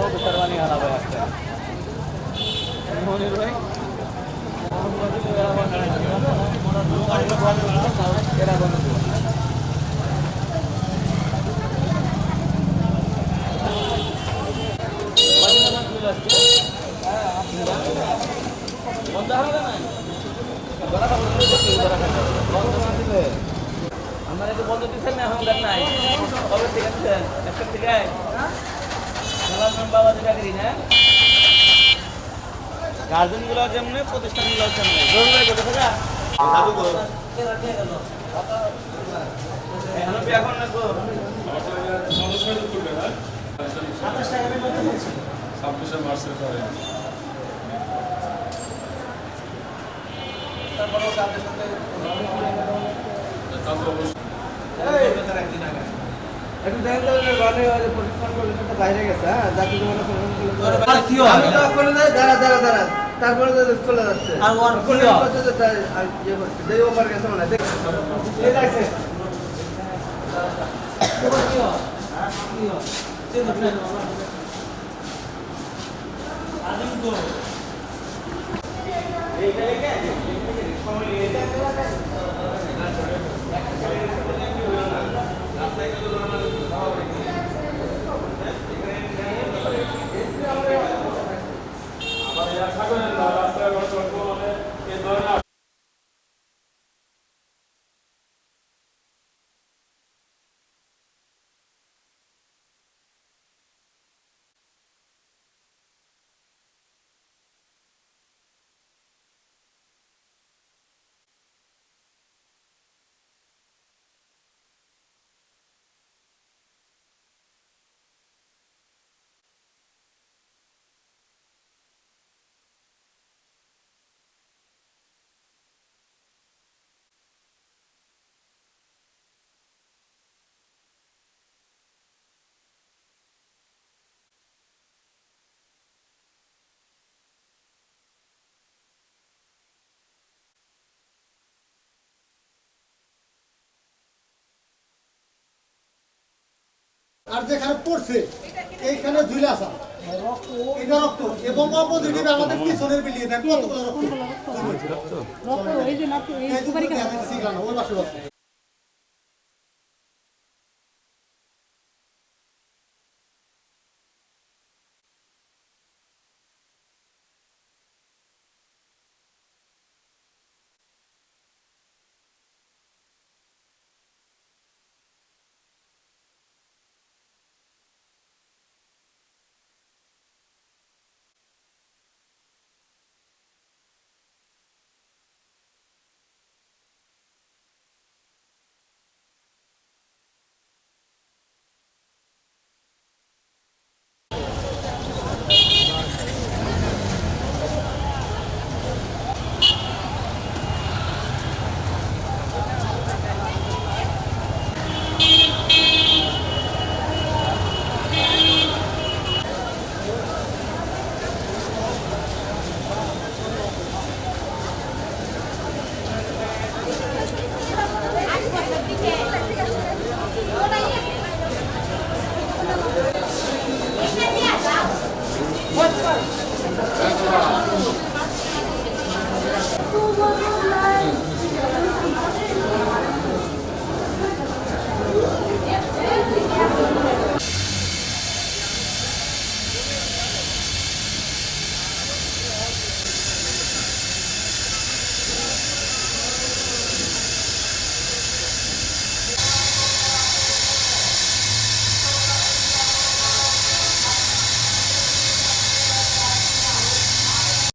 सर्वांनी घालावं लागतं मोहनीर भाई আমার একটু বন্ধ দিচ্ছেন না এখন দেখ নাই কবে ঠিক আছে একটা থেকে বাবা চাকরি না গার্জেন গুলো যেমন প্রতিষ্ঠান গুলো তেমনি জরুরি লাগে দেখা দাদু গো এখন বিয়া কোন লাগবো 27 টাকা এর মধ্যে বলছি 26 মার্চের পরে তারপর তাদের সাথে তারপর এই বেকার একদিন আগে একটু দেন তো গানে ওই প্রশিক্ষণ করে তো বাইরে গেছে হ্যাঁ জাতি জীবনে প্রশিক্ষণ কি হয় আমি তো করে দাঁড়া তারপরে তো চলে যাচ্ছে আর ওর কি হয় আর ইয়ে করতে দেই ওভার গেছে মানে দেখ এই যাচ্ছে তোমার কি হয় কি হয় চেন না আদিম তো এইটা লেগে সময় নিয়ে আর যেখানে পড়ছে এইখানে ঝুলে আসা এটা রক্ত এবং অপোজিটিভ আমাদের পিছনের বিল্ডিং কতগুলো রক্ত